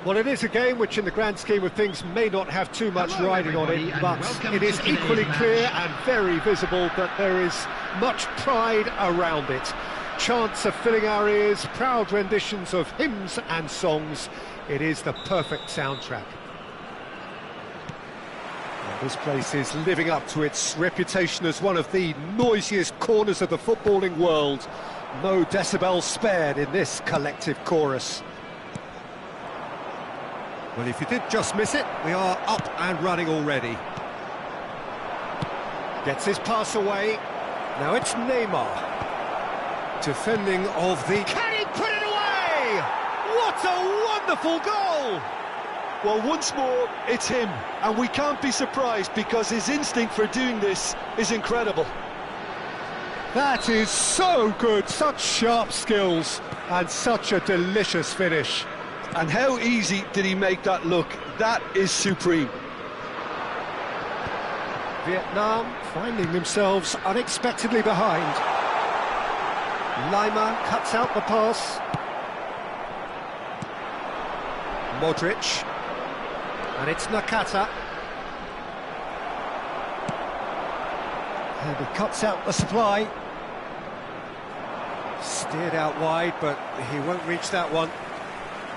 Well, it is a game which in the grand scheme of things may not have too much riding on it, but it is equally clear and very visible that there is much pride around it. Chants are filling our ears, proud renditions of hymns and songs. It is the perfect soundtrack. Well, this place is living up to its reputation as one of the noisiest corners of the footballing world. No decibels spared in this collective chorus. Well, if you did just miss it, we are up and running already. Gets his pass away. Now it's Neymar. Defending of the... Can he put it away? What a wonderful goal! Well, once more, it's him. And we can't be surprised because his instinct for doing this is incredible. That is so good. Such sharp skills and such a delicious finish. And how easy did he make that look? That is supreme. Vietnam finding themselves unexpectedly behind. Lima cuts out the pass. Modric. And it's Nakata. And he cuts out the supply. Steered out wide, but he won't reach that one.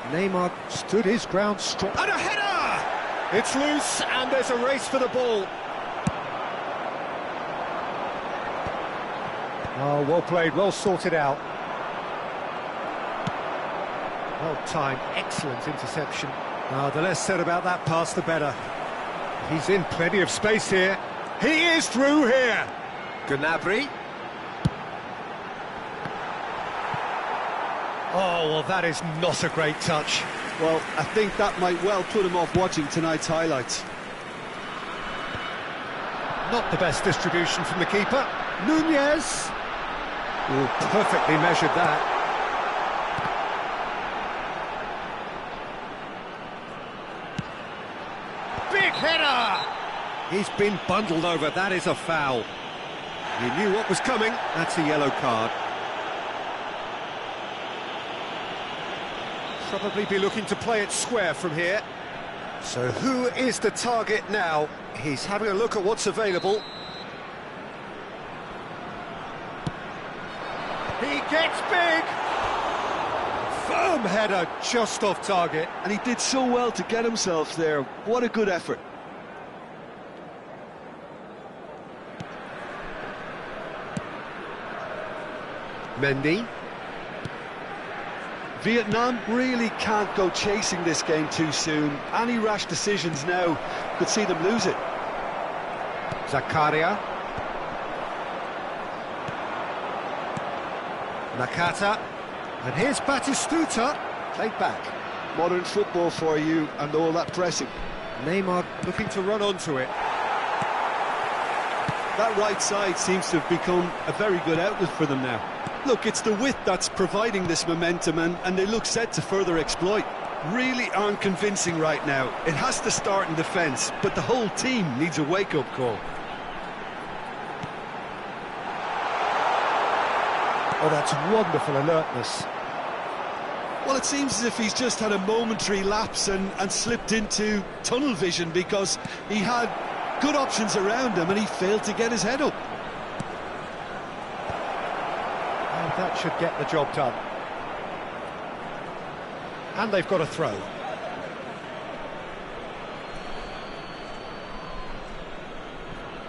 Neymar stood his ground strong. And a header! It's loose, and there's a race for the ball. Oh, well played, well sorted out. Well timed, excellent interception. The less said about that pass, the better. He's in plenty of space here. He is through here. Gnabry. Oh, well, that is not a great touch. Well, I think that might well put him off watching tonight's highlights. Not the best distribution from the keeper. Nunez. Oh, perfectly measured that. Big header! He's been bundled over. That is a foul. He knew what was coming. That's a yellow card. Probably be looking to play it square from here. So who is the target now? He's having a look at what's available. He gets big! Firm header, just off target. And he did so well to get himself there. What a good effort. Mendy. Vietnam really can't go chasing this game too soon. Any rash decisions now could see them lose it. Zakaria. Nakata. And here's Batistuta. Played back. Modern football for you and all that pressing. Neymar looking to run onto it. That right side seems to have become a very good outlet for them now. Look, it's the width that's providing this momentum and they look set to further exploit. Really aren't convincing right now. It has to start in defence, but the whole team needs a wake-up call. Oh, that's wonderful alertness. Well, it seems as if he's just had a momentary lapse and slipped into tunnel vision because he had good options around him and he failed to get his head up. And that should get the job done. And they've got a throw.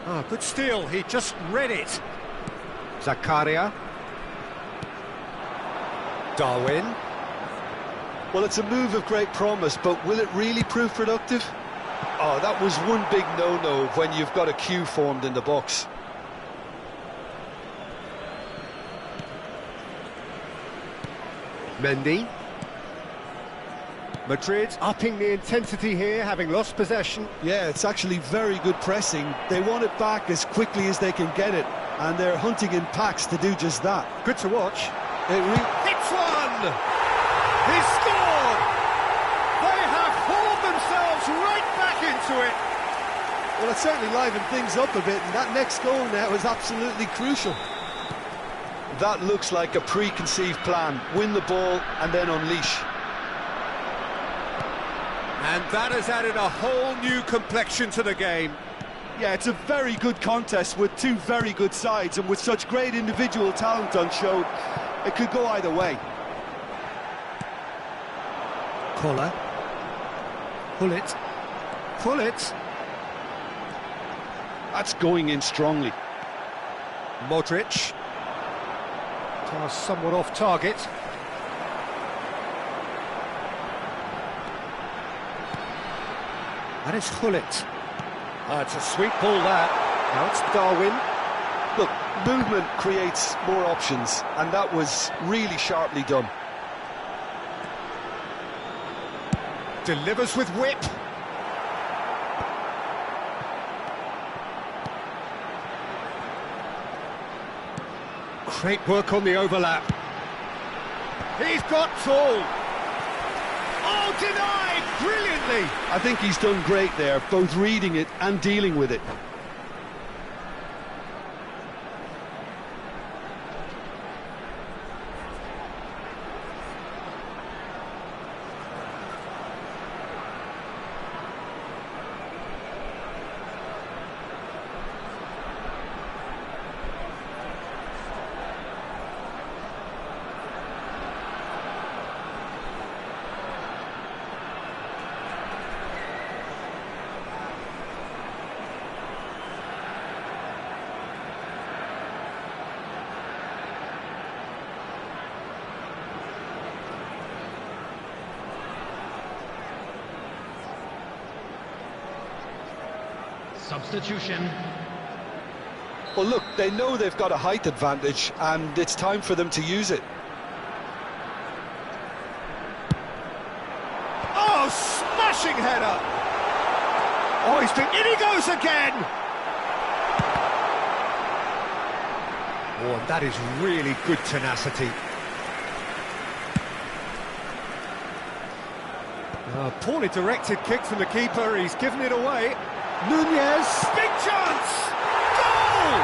Ah, good steal, he just read it. Zakaria. Darwin. Well, it's a move of great promise, but will it really prove productive? Oh, that was one big no-no when you've got a queue formed in the box. Mendy. Madrid upping the intensity here, having lost possession. Yeah, it's actually very good pressing. They want it back as quickly as they can get it, and they're hunting in packs to do just that. Good to watch. Hits one! He scored! They have hauled themselves right back into it. Well, it certainly livened things up a bit, and that next goal now is absolutely crucial. That looks like a preconceived plan. Win the ball and then unleash. And that has added a whole new complexion to the game. Yeah, it's a very good contest with two very good sides, and with such great individual talent on show, it could go either way. Koller. Pull it. That's going in strongly. Modric. Pass somewhat off target. That is Hullet. It's a sweet ball, that. Now it's Darwin. Look, movement creates more options, and that was really sharply done. Delivers with whip. Great work on the overlap. He's got tall. Oh, denied brilliantly. I think he's done great there, both reading it and dealing with it. Substitution. Well, look, they know they've got a height advantage, and it's time for them to use it. Oh, smashing header! Oh, in he goes again! Oh, and that is really good tenacity. Poorly directed kick from the keeper, he's given it away. Nunez, big chance! Goal!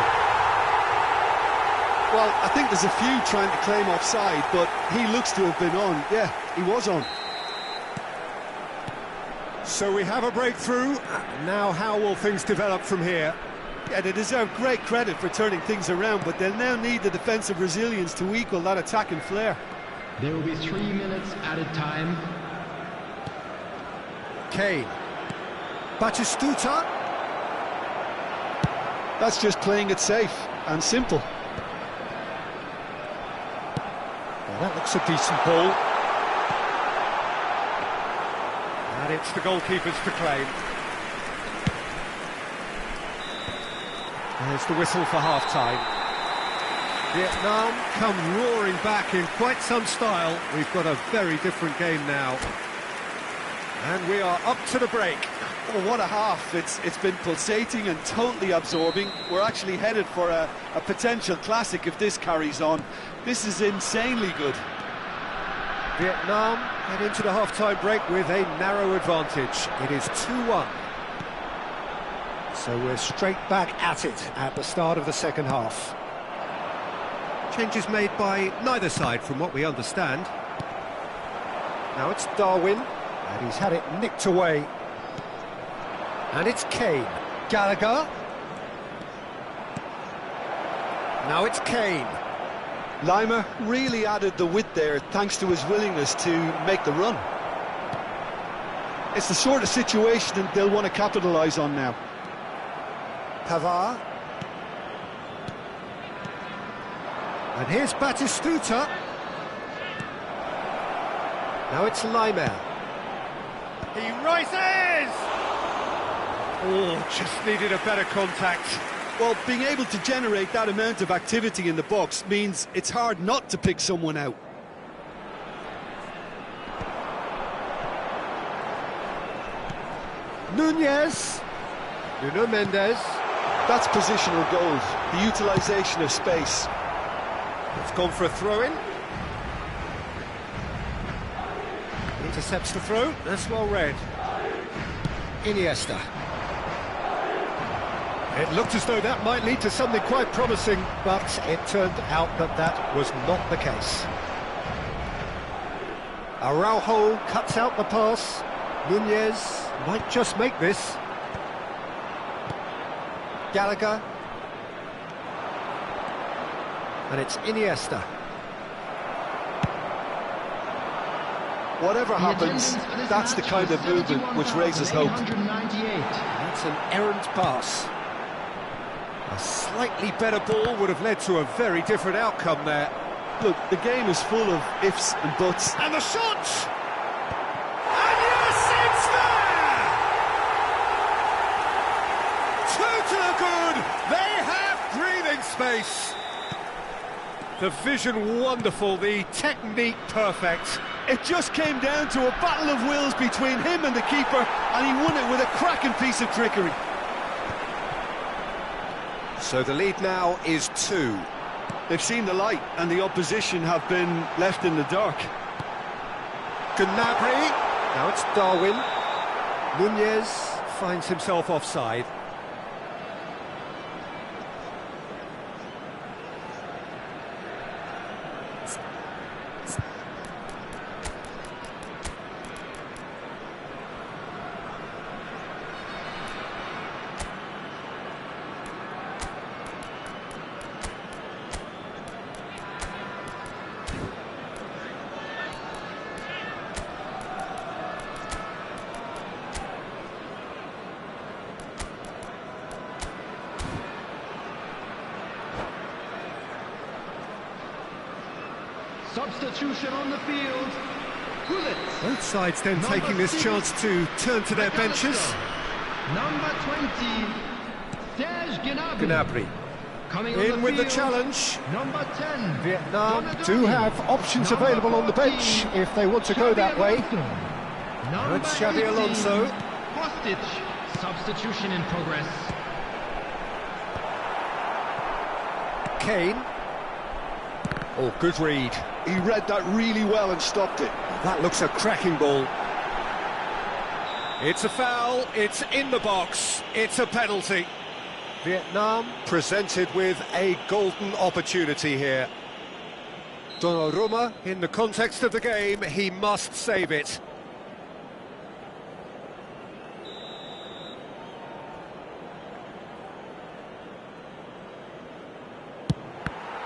Well, I think there's a few trying to claim offside, but he looks to have been on. Yeah, he was on. So we have a breakthrough. Now how will things develop from here? Yeah, they deserve great credit for turning things around, but they'll now need the defensive resilience to equal that attacking flair. There will be 3 minutes added time. Kane. Batistuta. That's just playing it safe and simple. Well, that looks a decent ball. And it's the goalkeepers to claim. There's the whistle for half-time. Vietnam come roaring back in quite some style. We've got a very different game now. And we are up to the break. Oh, what a half. It's been pulsating and totally absorbing. We're actually headed for a potential classic if this carries on. This is insanely good. Vietnam head into the half-time break with a narrow advantage. It is 2-1. So we're straight back at it at the start of the second half. Changes made by neither side from what we understand. Now it's Darwin, and he's had it nicked away. And it's Kane. Gallagher. Now it's Kane. Lima really added the width there thanks to his willingness to make the run. It's the sort of situation that they'll want to capitalise on now. Pavard. And here's Batistuta. Now it's Lima. He rises! Oh, just needed a better contact. Well, being able to generate that amount of activity in the box means it's hard not to pick someone out. Nunez. Nuno Mendes. That's positional goals, the utilisation of space. It's gone for a throw-in. Intercepts the throw. That's well read. Iniesta. It looked as though that might lead to something quite promising, but it turned out that that was not the case. Araujo cuts out the pass. Nunez might just make this. Gallagher. And it's Iniesta. Whatever happens, that's the kind of movement which raises hope. That's an errant pass. A slightly better ball would have led to a very different outcome there. Look, the game is full of ifs and buts. And the shot! And yes, it's there! Two to the good! They have breathing space! The vision wonderful, the technique perfect. It just came down to a battle of wills between him and the keeper, and he won it with a cracking piece of trickery. So the lead now is 2. They've seen the light, and the opposition have been left in the dark. Gnabry, now it's Darwin. Nunez finds himself offside. Substitution on the field. Both sides then taking this chance to turn to their benches. Number 20, Serge Gnabry. In with the challenge. Number 10, Vietnam do have options available on the bench if they want to go that way. Number It's Xabi 18, Alonso. Kostic. Substitution in progress. Kane. Oh, good read. He read that really well and stopped it. That looks a cracking ball. It's a foul, it's in the box, it's a penalty. Vietnam presented with a golden opportunity here. Donnarumma, in the context of the game, he must save it.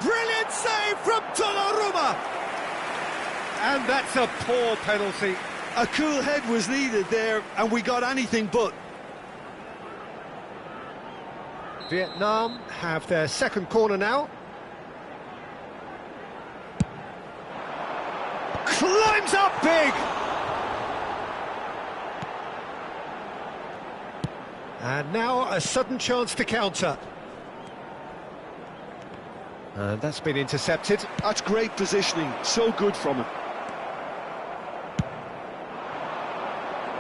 Brilliant save from Donnarumma! And that's a poor penalty. A cool head was needed there, and we got anything but. Vietnam have their second corner now. Climbs up big! And now a sudden chance to counter. And that's been intercepted. That's great positioning, so good from him.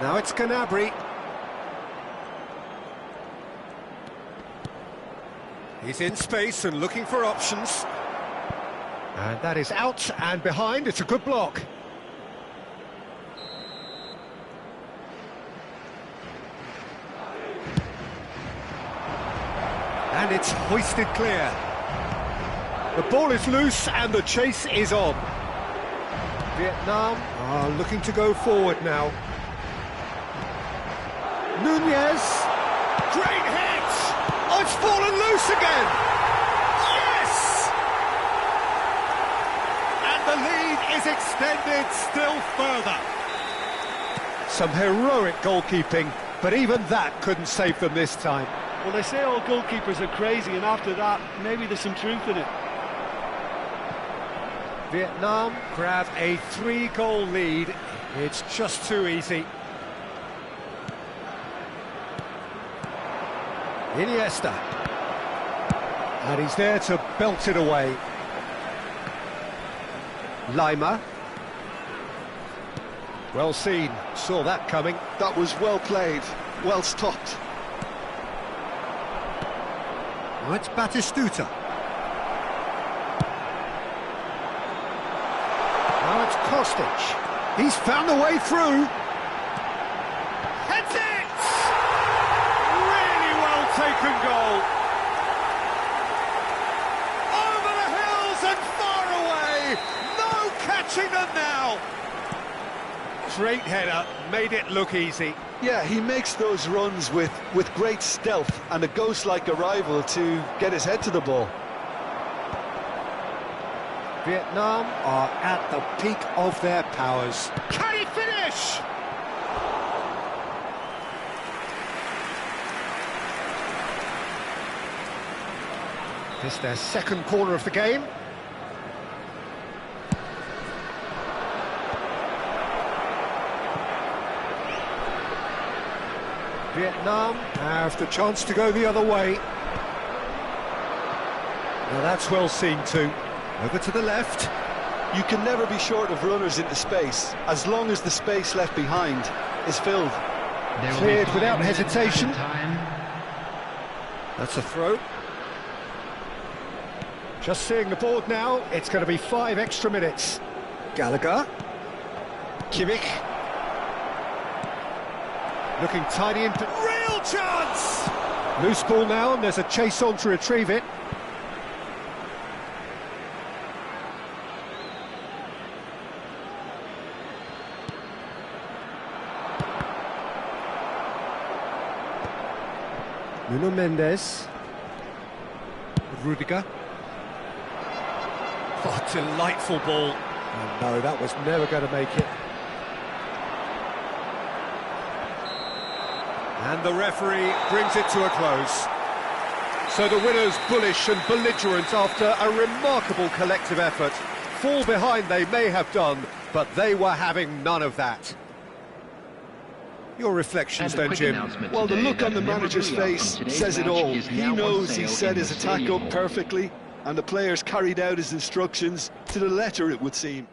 Now it's Gnabry. He's in space and looking for options. And that is out and behind. It's a good block. And it's hoisted clear. The ball is loose and the chase is on. Vietnam are looking to go forward now. Nunez, great hit! Oh, it's fallen loose again! Yes! And the lead is extended still further. Some heroic goalkeeping, but even that couldn't save them this time. Well, they say all goalkeepers are crazy, and after that, maybe there's some truth in it. Vietnam grab a 3-goal lead. It's just too easy. Iniesta. And he's there to belt it away. Lima. Well seen, saw that coming. That was well played, well stopped. Now it's Batistuta. Now it's Kostic. He's found a way through. Heads it! Really well taken goal. Over the hills and far away. No catching them now. Straight header, made it look easy. Yeah, he makes those runs with great stealth and a ghost-like arrival to get his head to the ball. Vietnam are at the peak of their powers. Can he finish? This their second corner of the game. Vietnam have the chance to go the other way. Now that's well seen too. Over to the left. You can never be short of runners into space, as long as the space left behind is filled. Cleared without hesitation. That's a throw. Just seeing the board now, it's going to be 5 extra minutes. Gallagher. Kimmich. Looking tidy into... Real chance! Loose ball now, and there's a chase on to retrieve it. Nuno Mendes. Rudiger. Oh, delightful ball. Oh, no, that was never going to make it. And the referee brings it to a close. So the winners bullish and belligerent after a remarkable collective effort. Fall behind they may have done, but they were having none of that. Your reflections then, Jim? Well, the look on the manager's face says it all. He knows he set his attack up perfectly, and the players carried out his instructions to the letter, it would seem.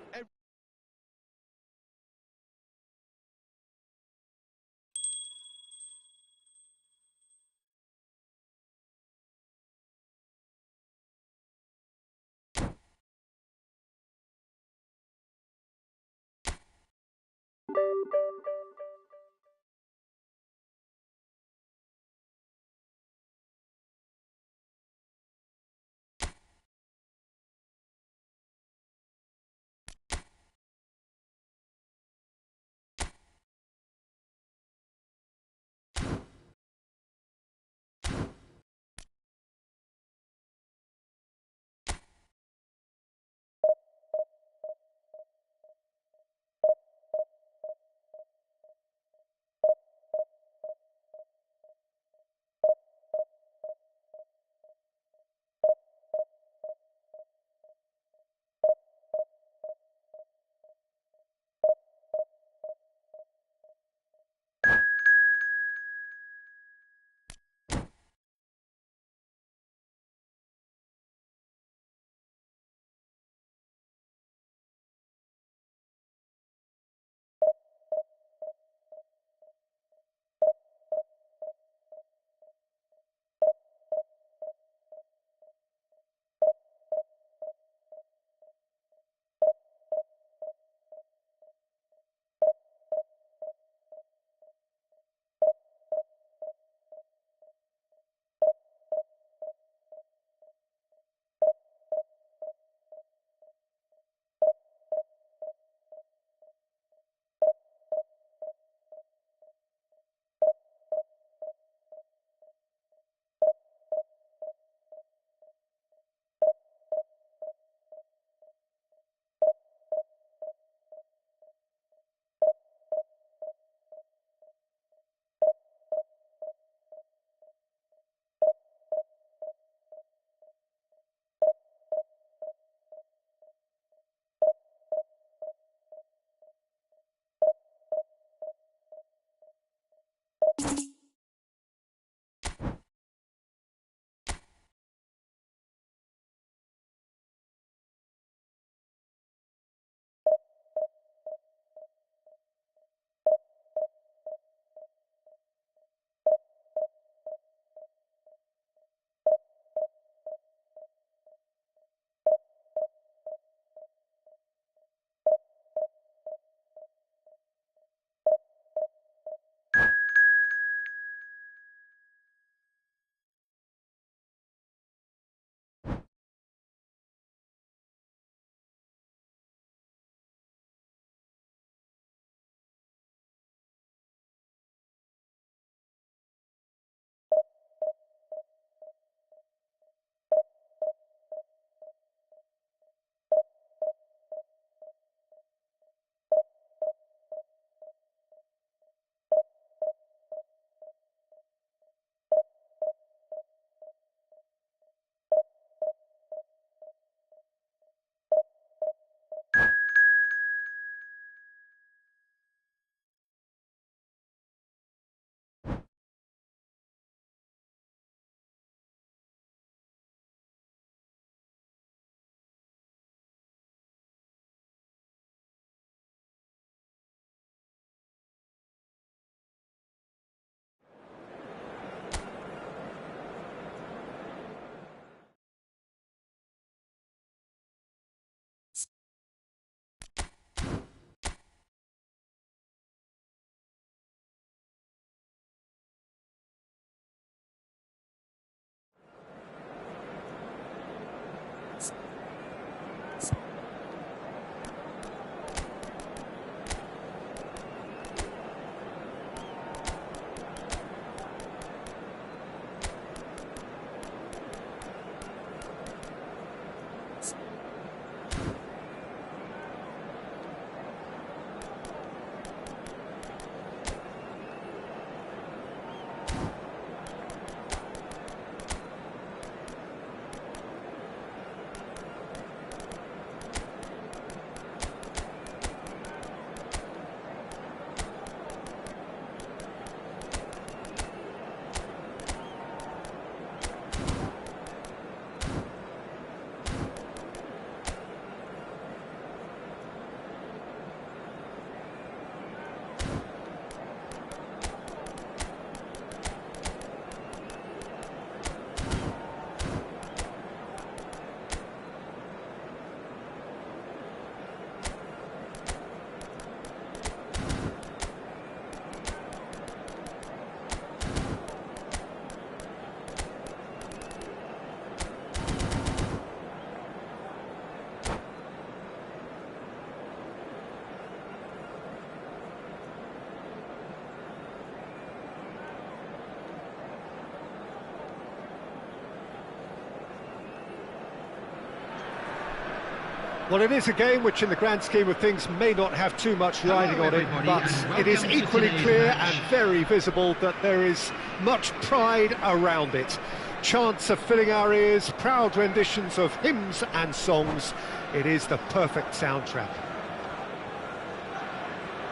Well, it is a game which in the grand scheme of things may not have too much riding on it, but it is equally clear and very visible that there is much pride around it. Chants are filling our ears, proud renditions of hymns and songs. It is the perfect soundtrack.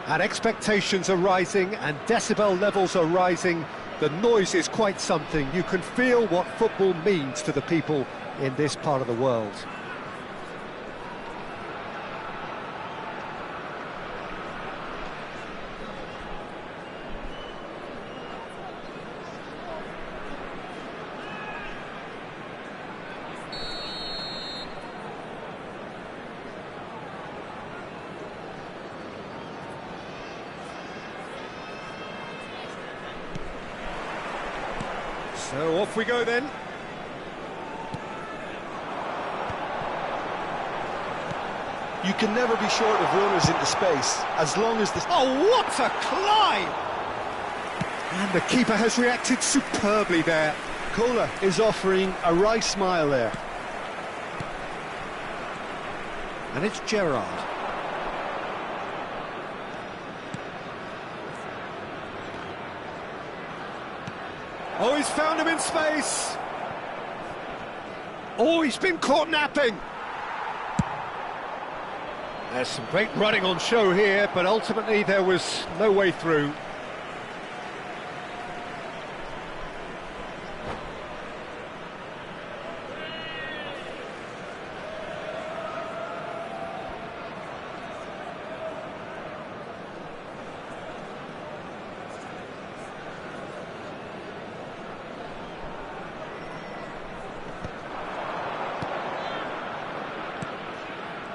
And expectations are rising and decibel levels are rising. The noise is quite something. You can feel what football means to the people in this part of the world. So off we go then. You can never be short of runners into space, as long as the... Oh, what a climb! And the keeper has reacted superbly there. Kohler is offering a wry smile there. And it's Gerrard. Oh, he's found him in space. Oh, he's been caught napping. There's some great running on show here, but ultimately there was no way through.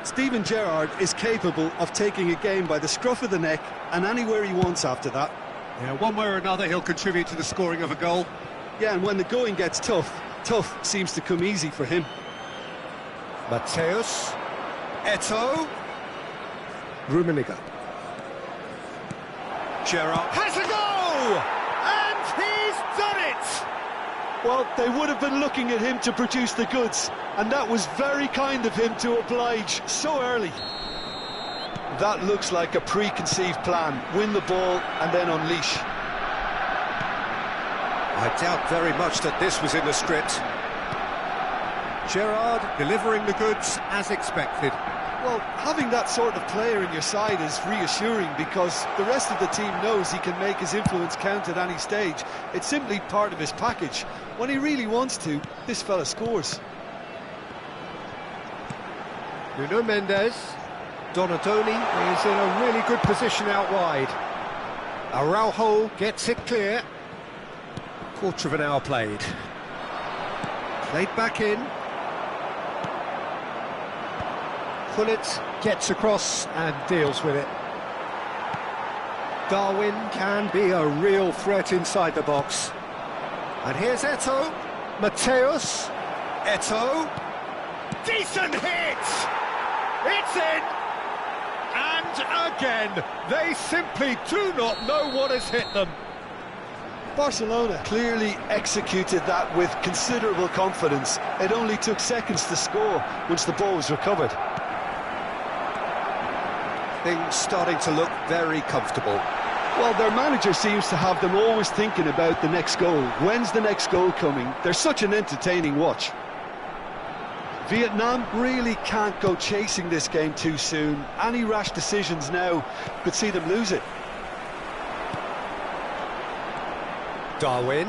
Steven Gerrard is capable of taking a game by the scruff of the neck and anywhere he wants after that. Yeah, one way or another he'll contribute to the scoring of a goal. Yeah, and when the going gets tough, tough seems to come easy for him. Mateus, Eto'o, Rummenigge. Gerrard has a goal! And he's done it! Well, they would have been looking at him to produce the goods, and that was very kind of him to oblige so early. That looks like a preconceived plan. Win the ball and then unleash. I doubt very much that this was in the script. Gerrard delivering the goods as expected. Well, having that sort of player in your side is reassuring because the rest of the team knows he can make his influence count at any stage. It's simply part of his package. When he really wants to, this fella scores. Nuno Mendes. Donadoni is in a really good position out wide. Araujo gets it clear. Quarter of an hour played. Played back in. Gullit gets across and deals with it. Darwin can be a real threat inside the box. And here's Eto'o. Mateus. Eto'o. Decent hit! It's in! And again, they simply do not know what has hit them. Barcelona clearly executed that with considerable confidence. It only took seconds to score once the ball was recovered. Things starting to look very comfortable. Well, their manager seems to have them always thinking about the next goal. When's the next goal coming? They're such an entertaining watch. Vietnam really can't go chasing this game too soon. Any rash decisions now could see them lose it. Darwin.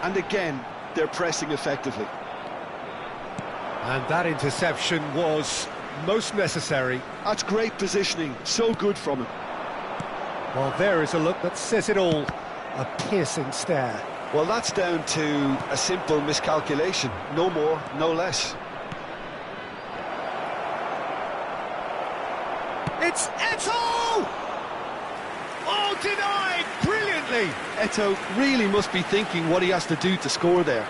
And again, they're pressing effectively. And that interception was most necessary. That's great positioning, so good from him. Well, there is a look that says it all. A piercing stare. Well, that's down to a simple miscalculation. No more, no less. It's Eto'o! Oh, denied brilliantly! Eto'o really must be thinking what he has to do to score there.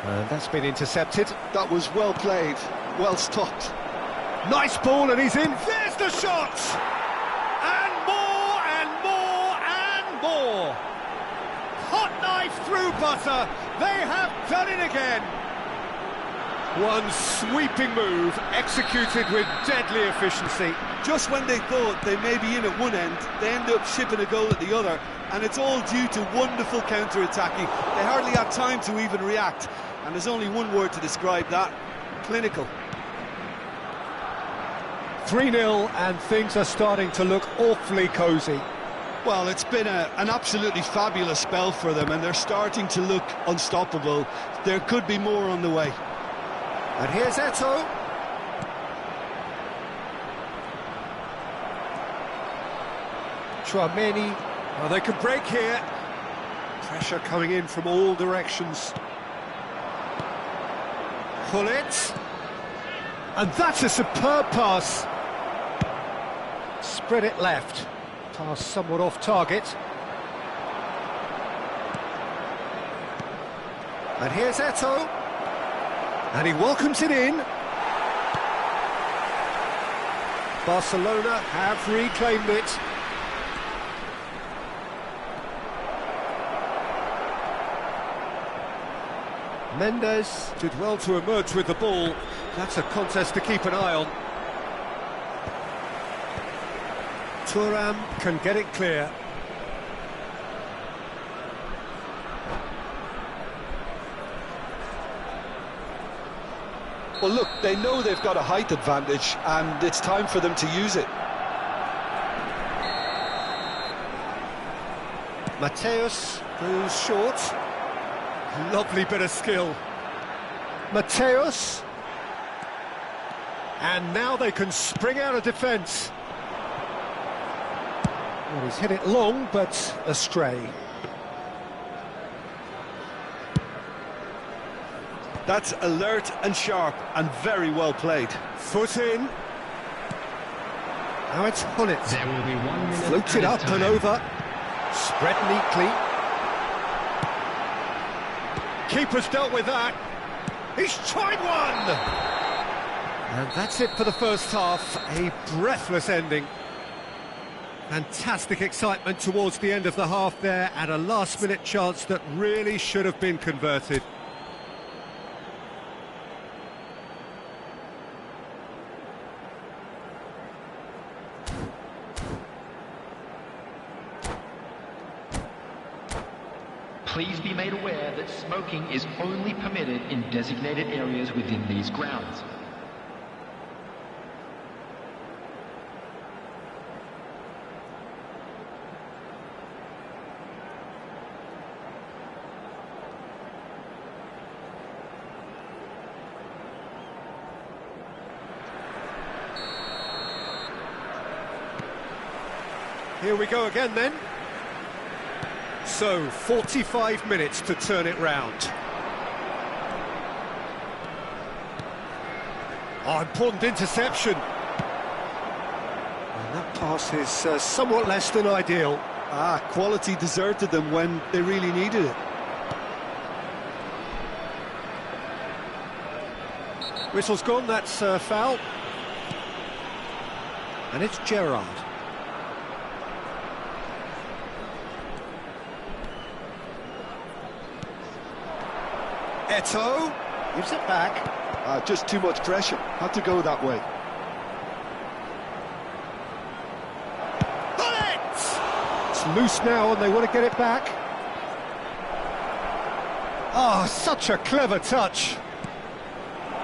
And that's been intercepted. That was well played, well stopped. Nice ball, and he's in. There's the shot! And more, and more, and more! Hot knife through butter. They have done it again. One sweeping move, executed with deadly efficiency. Just when they thought they may be in at one end, they end up shipping a goal at the other, and it's all due to wonderful counter-attacking. They hardly had time to even react, and there's only one word to describe that: clinical. 3-0, and things are starting to look awfully cosy. Well, it's been an absolutely fabulous spell for them, and they're starting to look unstoppable. There could be more on the way. And here's Eto'o. Chouameni. Well, they could break here. Pressure coming in from all directions. Pull it. And that's a superb pass. Spread it left. Pass somewhat off target. And here's Eto'o. And he welcomes it in. Barcelona have reclaimed it. Mendes did well to emerge with the ball. That's a contest to keep an eye on. Thuram can get it clear. Well, look, they know they've got a height advantage, and it's time for them to use it. Mateus goes short. Lovely bit of skill. Mateus. And now they can spring out of defence. Well, he's hit it long, but astray. That's alert and sharp and very well played. Foot in. Now it's Hullet. There will be 1 minute. Floated up and over. Spread neatly. Keeper's dealt with that. He's tried one! And that's it for the first half. A breathless ending. Fantastic excitement towards the end of the half there, and a last-minute chance that really should have been converted. Please be made aware that smoking is only permitted in designated areas within these grounds. Here we go again then. So, 45 minutes to turn it round. Oh, important interception. And that pass is somewhat less than ideal. Quality deserted them when they really needed it. Whistle's gone, that's foul. And it's Gerrard. Eto'o gives it back. Just too much pressure. Had to go that way. Bullet! It's loose now and they want to get it back. Oh, such a clever touch.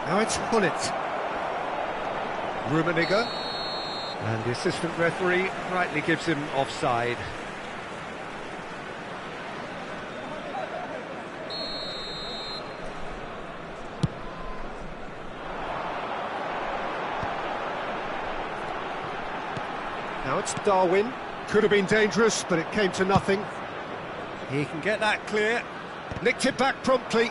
Now it's Hullet. Rummenigge. And the assistant referee rightly gives him offside. Now it's Darwin. Could have been dangerous, but it came to nothing. He can get that clear. Nicked it back promptly.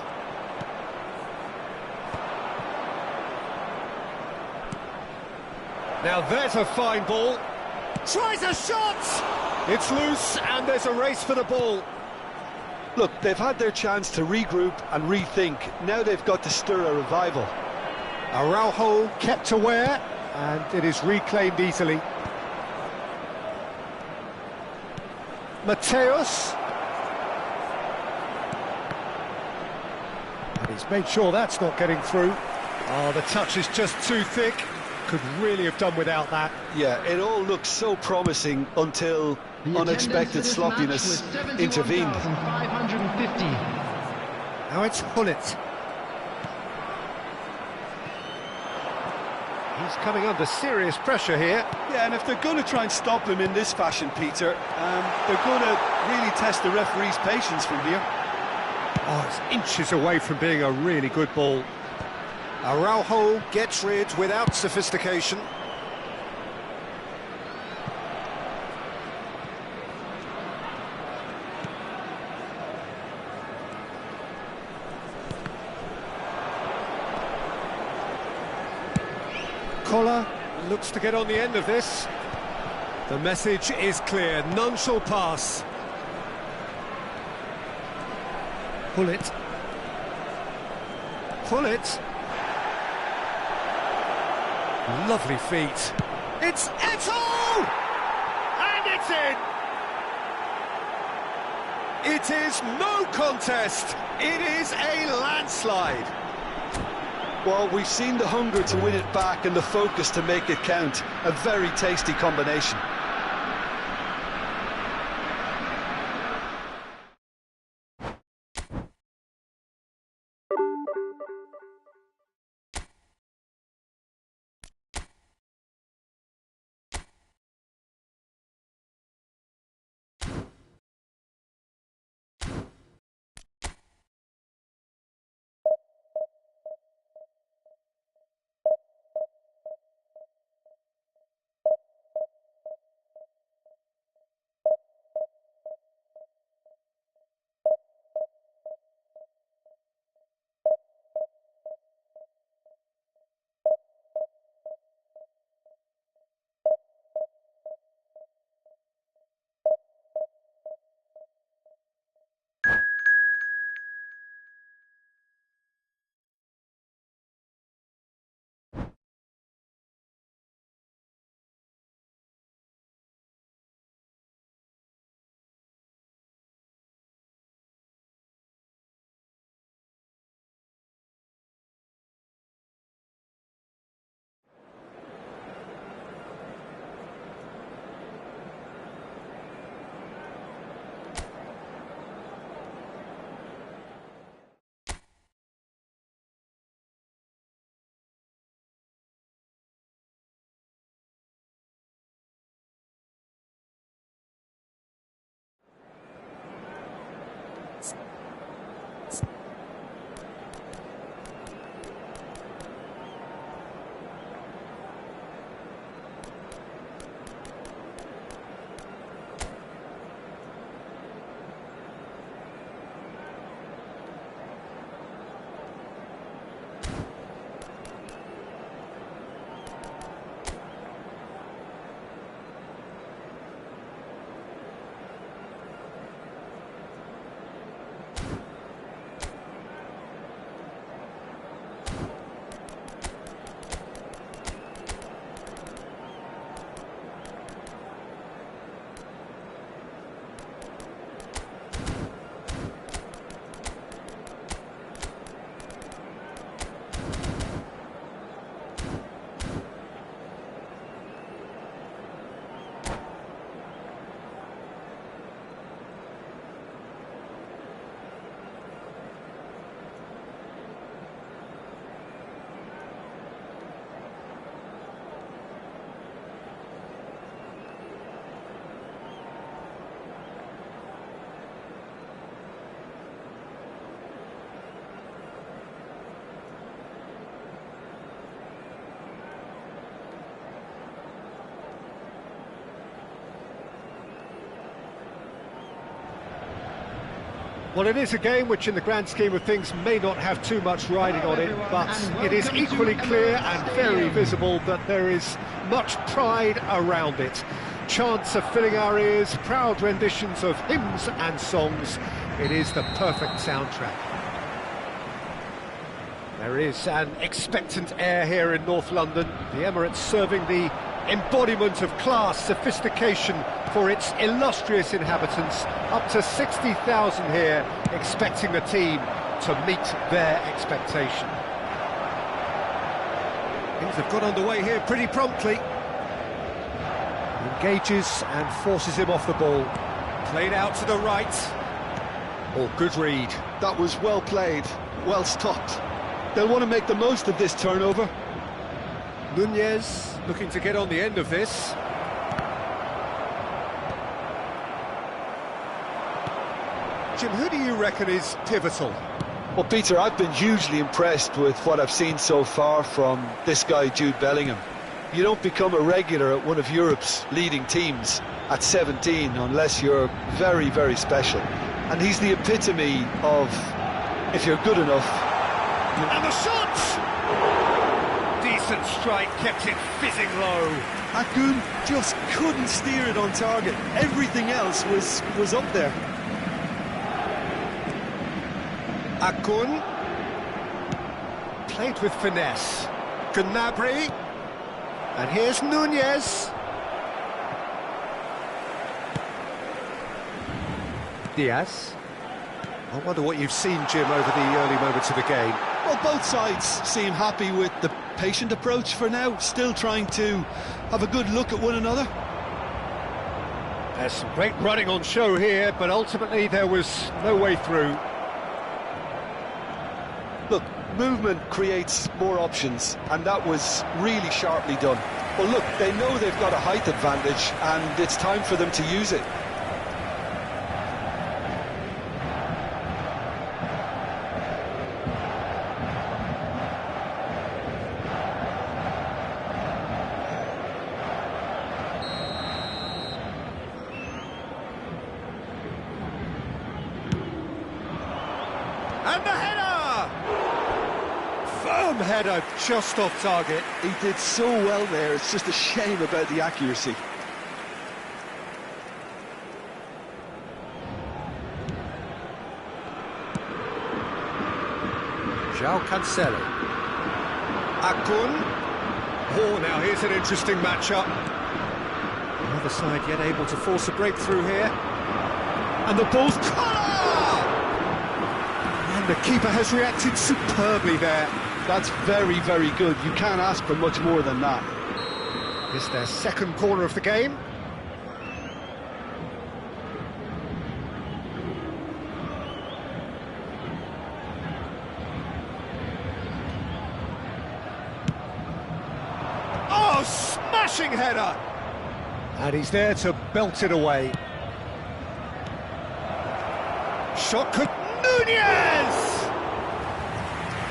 Now there's a fine ball. Tries a shot! It's loose, and there's a race for the ball. Look, they've had their chance to regroup and rethink. Now they've got to stir a revival. Araujo kept aware, and it is reclaimed easily. Mateus. And he's made sure that's not getting through. Oh, the touch is just too thick. Could really have done without that. Yeah, it all looked so promising until unexpected sloppiness intervened. 550. Now it's Hullet. He's coming under serious pressure here. Yeah, and if they're going to try and stop him in this fashion, Peter, they're going to really test the referee's patience from here. Oh, it's inches away from being a really good ball. Araujo gets rid without sophistication. Collar looks to get on the end of this. The message is clear, none shall pass. Hullet. Hullet. Lovely feet. It's Eto'o! And it's in! It is no contest. It is a landslide. Well, we've seen the hunger to win it back and the focus to make it count. A very tasty combination. Well, it is a game which in the grand scheme of things may not have too much riding on it, but it is equally clear and very visible that there is much pride around it. Chants are filling our ears, proud renditions of hymns and songs. It is the perfect soundtrack. There is an expectant air here in North London. The Emirates serving the embodiment of class, sophistication for its illustrious inhabitants. Up to 60,000 here, expecting the team to meet their expectation. Things have got underway here pretty promptly. Engages and forces him off the ball. Played out to the right. Oh, good read. That was well played, well stopped. They'll want to make the most of this turnover. Nunez looking to get on the end of this. Jim, who do you reckon is pivotal? Well, Peter, I've been hugely impressed with what I've seen so far from this guy, Jude Bellingham. You don't become a regular at one of Europe's leading teams at 17 unless you're very, very special. And he's the epitome of, if you're good enough... And the shot! Decent strike, kept it fizzing low. Akun just couldn't steer it on target. Everything else was up there. Akun. Played with finesse. Gnabry. And here's Nunez. Diaz. I wonder what you've seen, Jim, over the early moments of the game. Well, both sides seem happy with the patient approach for now, still trying to have a good look at one another. There's some great running on show here, but ultimately there was no way through. Look, movement creates more options, and that was really sharply done. Well, look, they know they've got a height advantage, and it's time for them to use it. And the header! Firm header, just off target. He did so well there, it's just a shame about the accuracy. João Cancelo. Akun. Oh, now here's an interesting matchup. The other side yet able to force a breakthrough here. And the ball's... And the keeper has reacted superbly there. That's very, very good. You can't ask for much more than that. It's their second corner of the game. Oh, smashing header! And he's there to belt it away. Shot could... Nunez!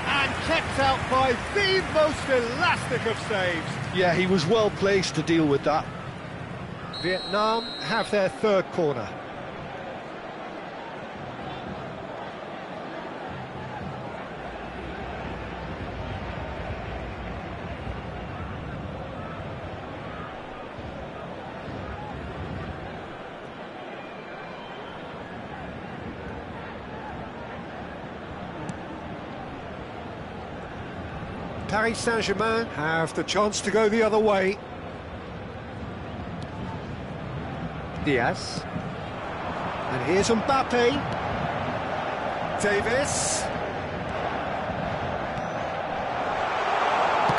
And kept out by the most elastic of saves. Yeah, he was well placed to deal with that. Vietnam have their third corner. Paris Saint-Germain have the chance to go the other way. Diaz. And here's Mbappe. Davis.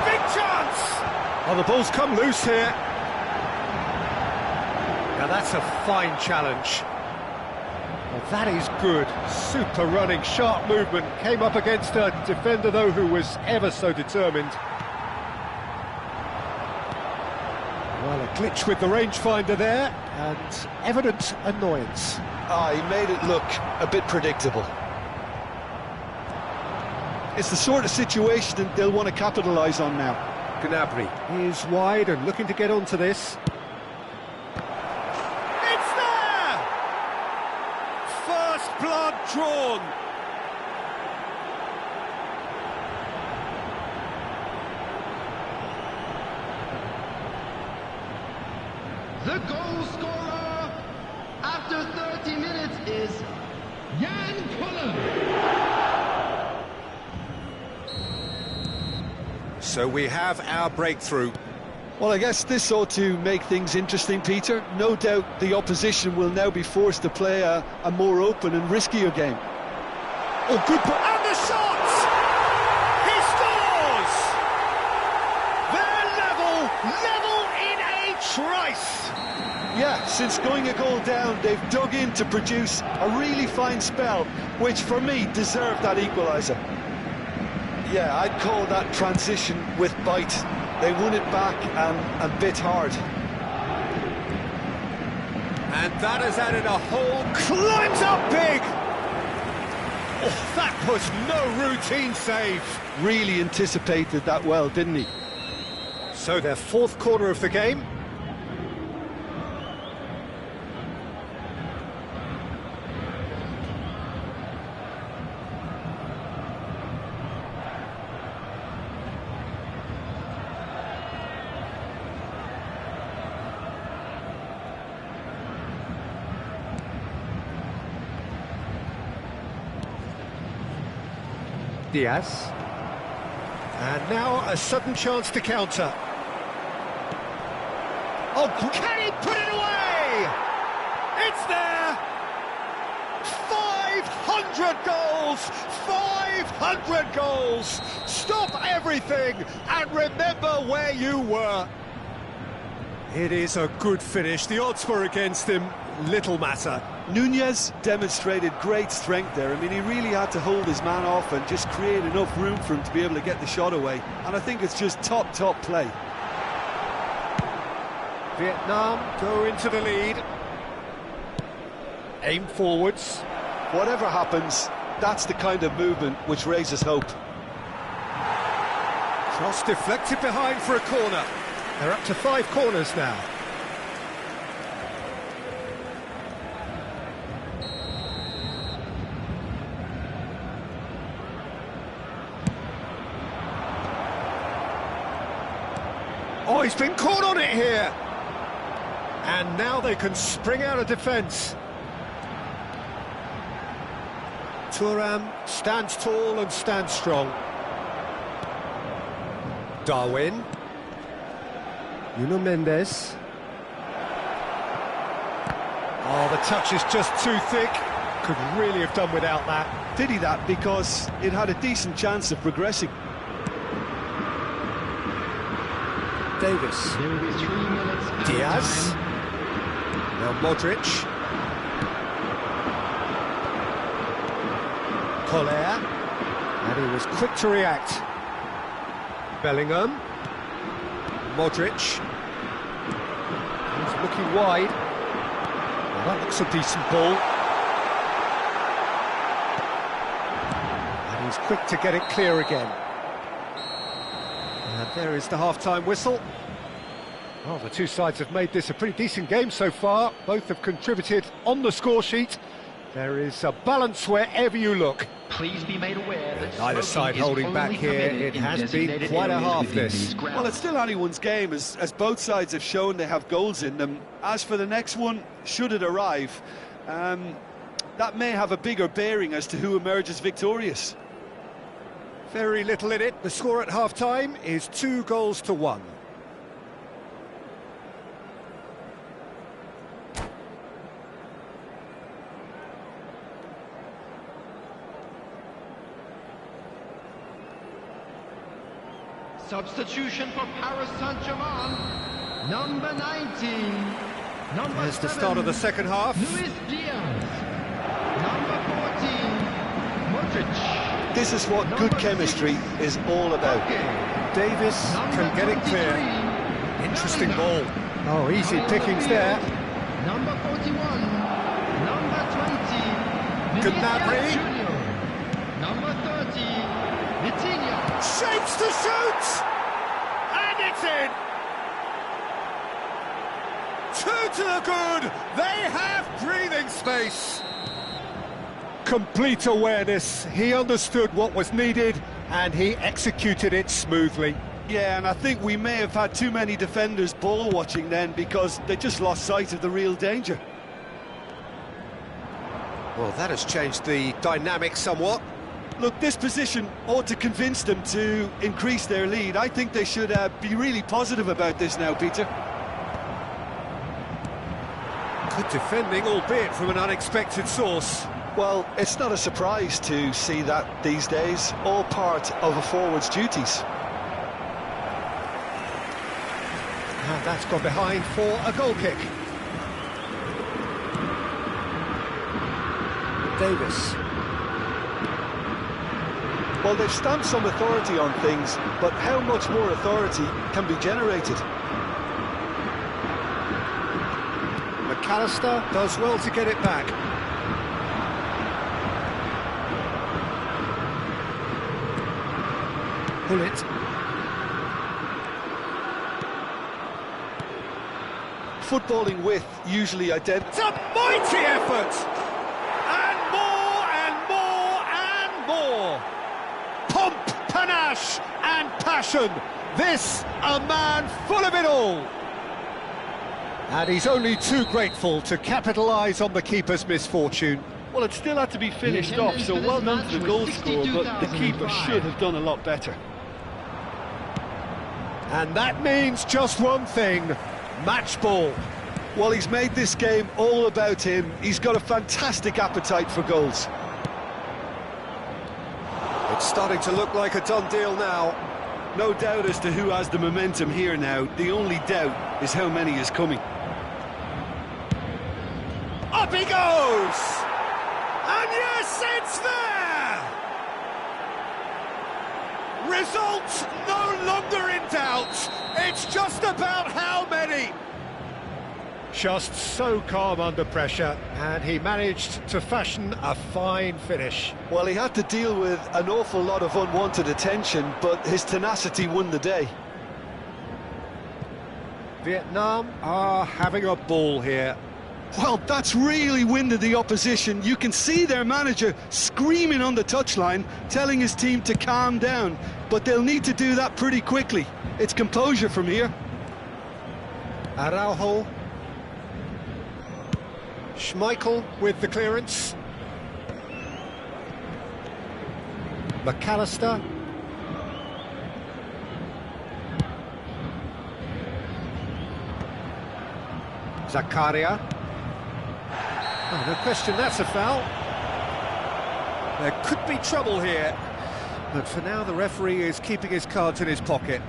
Big chance! Oh, the ball's come loose here. Now that's a fine challenge. Well, that is good. Super running, sharp movement. Came up against a defender, though, who was ever so determined. Well, a glitch with the rangefinder there, and evident annoyance. He made it look a bit predictable. It's the sort of situation that they'll want to capitalise on now. Gnabry is wide and looking to get onto this. It's there! First blood drawn. The goal scorer after 30 minutes is Jan Kullen. So we have our breakthrough. Well, I guess this ought to make things interesting, Peter. No doubt the opposition will now be forced to play a more open and riskier game. Oh, good... And the shot! He scores! Level in a trice! Yeah, since going a goal down, they've dug in to produce a really fine spell, which for me deserved that equaliser. Yeah, I'd call that transition with bite. They won it back and bit hard. And that has added a whole... climbs up big! Oh, that was no routine save. Really anticipated that well, didn't he? So their fourth corner of the game. Diaz. And now a sudden chance to counter. Oh, can he put it away? It's there! 500 goals! 500 goals! Stop everything and remember where you were. It is a good finish. The odds were against him. Little matter. Nunez demonstrated great strength there. I mean, he really had to hold his man off and just create enough room for him to be able to get the shot away. And I think it's just top play. Vietnam go into the lead. Aim forwards. Whatever happens, that's the kind of movement which raises hope. Cross deflected behind for a corner. They're up to 5 corners now. Oh, he's been caught on it here. And now they can spring out of defence. Thuram stands tall and stands strong. Darwin. Nuno Mendes. Oh, the touch is just too thick. Could really have done without that. Did he that? Because it had a decent chance of progressing. Davis. There will be 3 minutes. Diaz. Now Modric. Collier. And he was quick to react. Bellingham. Modric. He's looking wide. Well, that looks a decent ball. And he's quick to get it clear again. And there is the half-time whistle. Well, the two sides have made this a pretty decent game so far. Both have contributed on the score sheet. There is a balance wherever you look. Please be made aware that Neither side holding back here. It has been quite a half this. Well, it's still anyone's game, as both sides have shown they have goals in them. As for the next one, should it arrive, that may have a bigger bearing as to who emerges victorious. Very little in it. The score at half-time is 2-1. Substitution for Paris Saint-Germain, number 19. There's the start of the second half. Luis Diaz. Number 14, Modric. This is what good chemistry is all about. Davis can get it clear. Interesting ball. Oh, easy pickings there. Number 41, number 20, Gnabry. Junior. Number 30, Vitinha. Shapes to shoot! And it's in! 2 to the good! They have breathing space! Complete awareness. He understood what was needed and he executed it smoothly. Yeah, and I think we may have had too many defenders ball watching then because they just lost sight of the real danger. Well, that has changed the dynamic somewhat. Look, this position ought to convince them to increase their lead. I think they should be really positive about this now, Peter. Good defending, albeit from an unexpected source. Well, it's not a surprise to see that these days, all part of a forward's duties. And that's gone behind for a goal kick. Davis. Well, they've stamped some authority on things, but how much more authority can be generated? McAllister does well to get it back. Bullet. Footballing width usually identifies. It's a mighty effort! And more and more and more! Pomp, panache and passion! This, a man full of it all! And he's only too grateful to capitalise on the keeper's misfortune. Well, it still had to be finished off, so well done to the goal scorer, but the keeper should have done a lot better. And that means just one thing, match ball. Well, he's made this game all about him. He's got a fantastic appetite for goals. It's starting to look like a done deal now. No doubt as to who has the momentum here now. The only doubt is how many is coming. Up he goes! And yes, it's there! Result no longer in doubt. It's just about how many. Just so calm under pressure, and he managed to fashion a fine finish. Well, he had to deal with an awful lot of unwanted attention, but his tenacity won the day. Vietnam are having a ball here. Well, that's really winded the opposition. You can see their manager screaming on the touchline, telling his team to calm down, but they'll need to do that pretty quickly. It's composure from here. Araujo. Schmeichel with the clearance. McAllister. Zakaria. Oh, no question, that's a foul. There could be trouble here. But for now, the referee is keeping his cards in his pocket.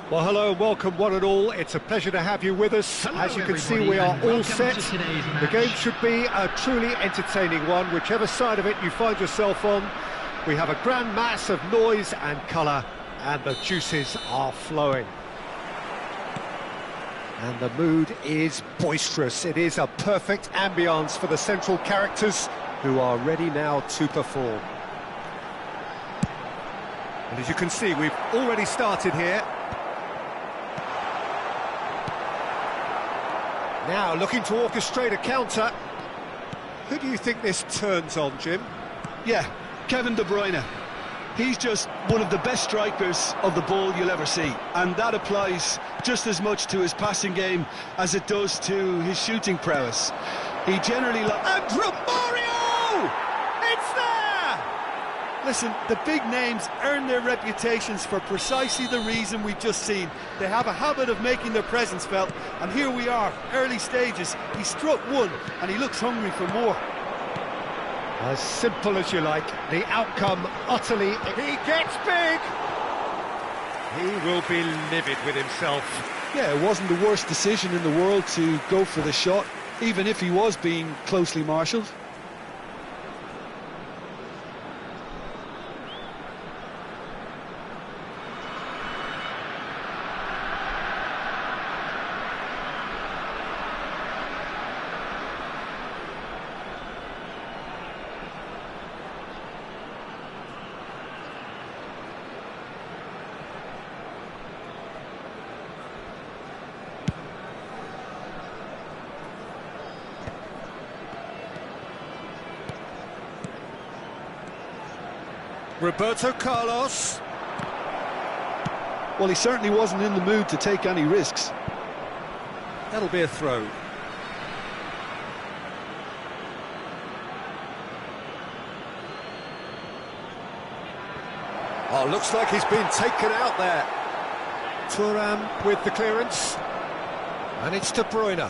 Well, hello and welcome one and all. It's a pleasure to have you with us. Hello, As you can see, everybody, we are and all welcome set. to today's The match. game should be a truly entertaining one, whichever side of it you find yourself on. We have a grand mass of noise and colour, and the juices are flowing. And the mood is boisterous. It is a perfect ambience for the central characters who are ready now to perform. And as you can see, we've already started here. Now looking to orchestrate a counter. Who do you think this turns on, Jim? Yeah, Kevin De Bruyne. He's just one of the best strikers of the ball you'll ever see, and that applies just as much to his passing game as it does to his shooting prowess. He generally... And Romario! It's there! Listen, the big names earn their reputations for precisely the reason we've just seen. They have a habit of making their presence felt, and here we are, early stages. He struck one, and he looks hungry for more. As simple as you like, the outcome utterly... He gets big! He will be livid with himself. Yeah, it wasn't the worst decision in the world to go for the shot, even if he was being closely marshalled. Roberto Carlos. Well, he certainly wasn't in the mood to take any risks. That'll be a throw. Oh, looks like he's been taken out there. Thuram with the clearance. And it's De Bruyne.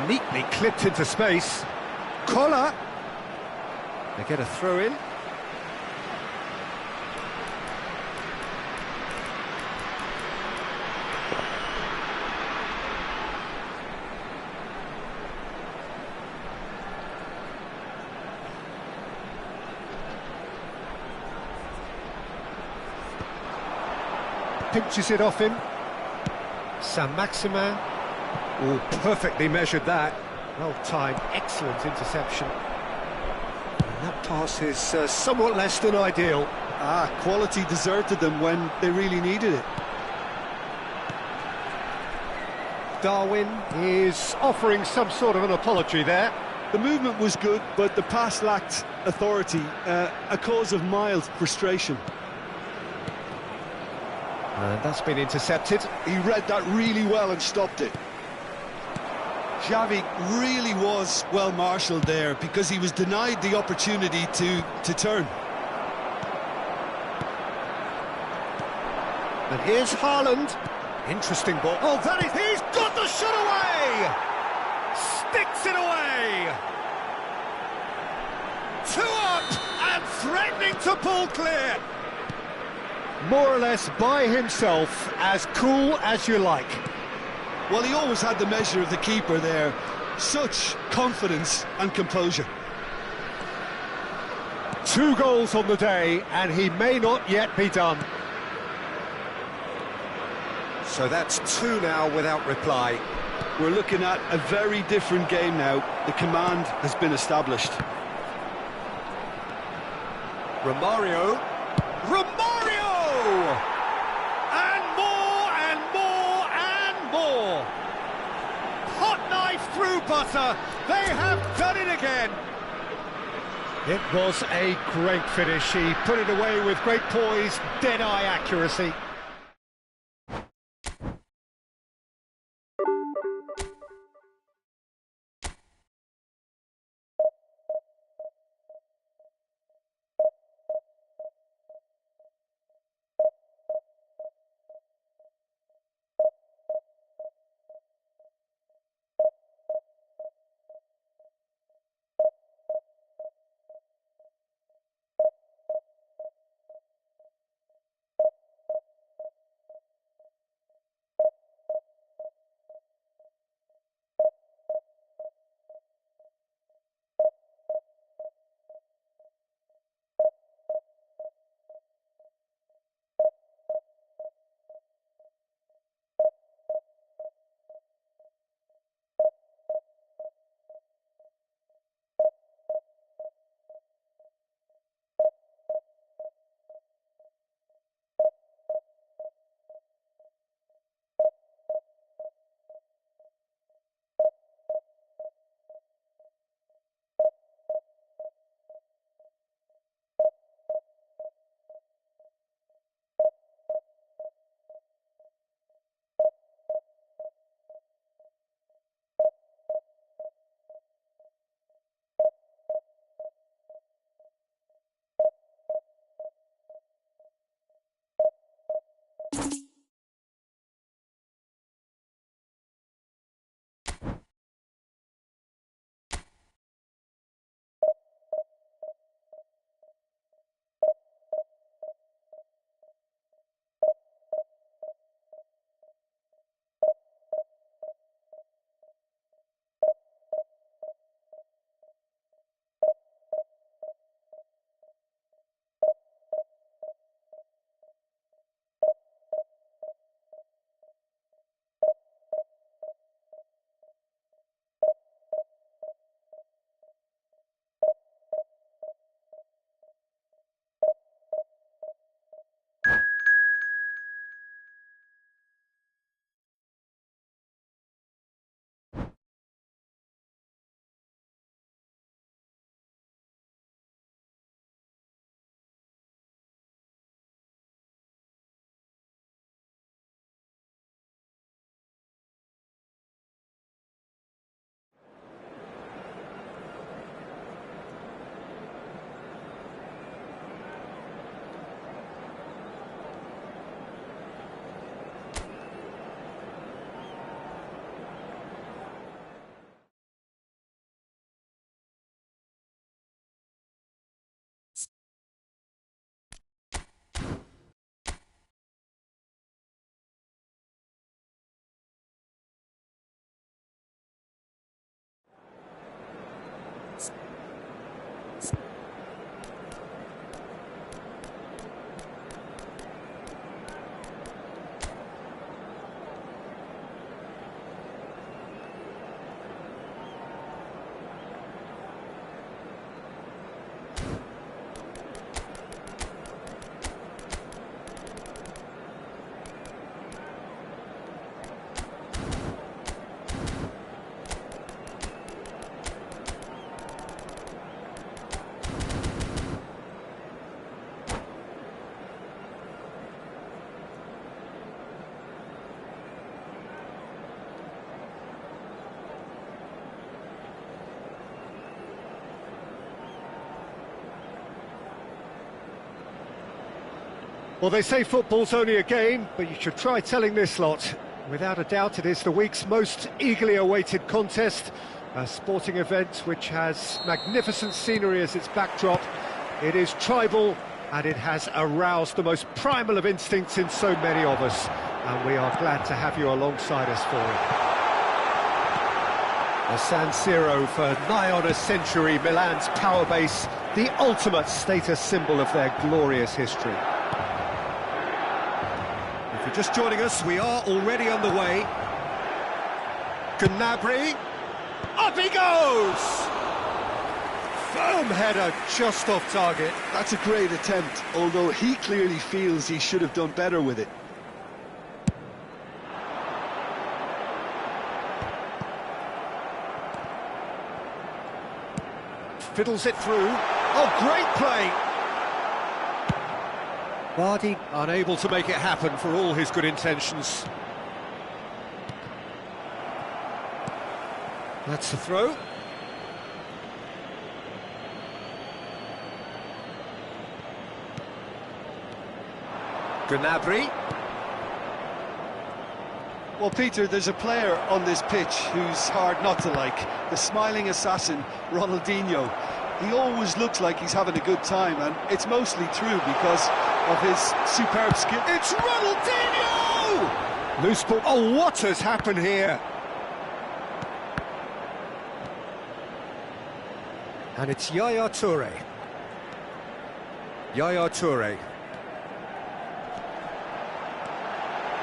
Neatly clipped into space. Collar. They get a throw in. Pinches it off him. Saint-Maximin. Oh, perfectly measured that. Well timed, excellent interception. That pass is somewhat less than ideal. Quality deserted them when they really needed it. Darwin is offering some sort of an apology there. The movement was good, but the pass lacked authority, a cause of mild frustration. And that's been intercepted. He read that really well and stopped it. Xavi really was well marshalled there because he was denied the opportunity to turn. And here's Haaland. Interesting ball. Oh, that is... He's got the shot away! Sticks it away! 2 up and threatening to pull clear. More or less by himself, as cool as you like. Well, he always had the measure of the keeper there. Such confidence and composure. 2 goals on the day, and he may not yet be done. So that's 2 now without reply. We're looking at a very different game now. The command has been established. Romario. Romario! And more and more and more. Hot knife through butter. They have done it again. It was a great finish. He put it away with great poise, dead-eye accuracy. Well, they say football's only a game, but you should try telling this lot. Without a doubt, it is the week's most eagerly awaited contest, a sporting event which has magnificent scenery as its backdrop. It is tribal, and it has aroused the most primal of instincts in so many of us, and we are glad to have you alongside us for it. The San Siro for nigh on a century, Milan's power base, the ultimate status symbol of their glorious history. If you're just joining us, we are already on the way. Gnabry, up he goes! Firm header, just off target. That's a great attempt, although he clearly feels he should have done better with it. Fiddles it through. Oh, great play! Vardy unable to make it happen for all his good intentions. That's the throw. Gnabry. Well, Peter, there's a player on this pitch who's hard not to like. The smiling assassin, Ronaldinho. He always looks like he's having a good time, and it's mostly true because of his superb skill. It's Ronaldinho! Loose ball. Oh, what has happened here? And it's Yaya Toure. Yaya Toure.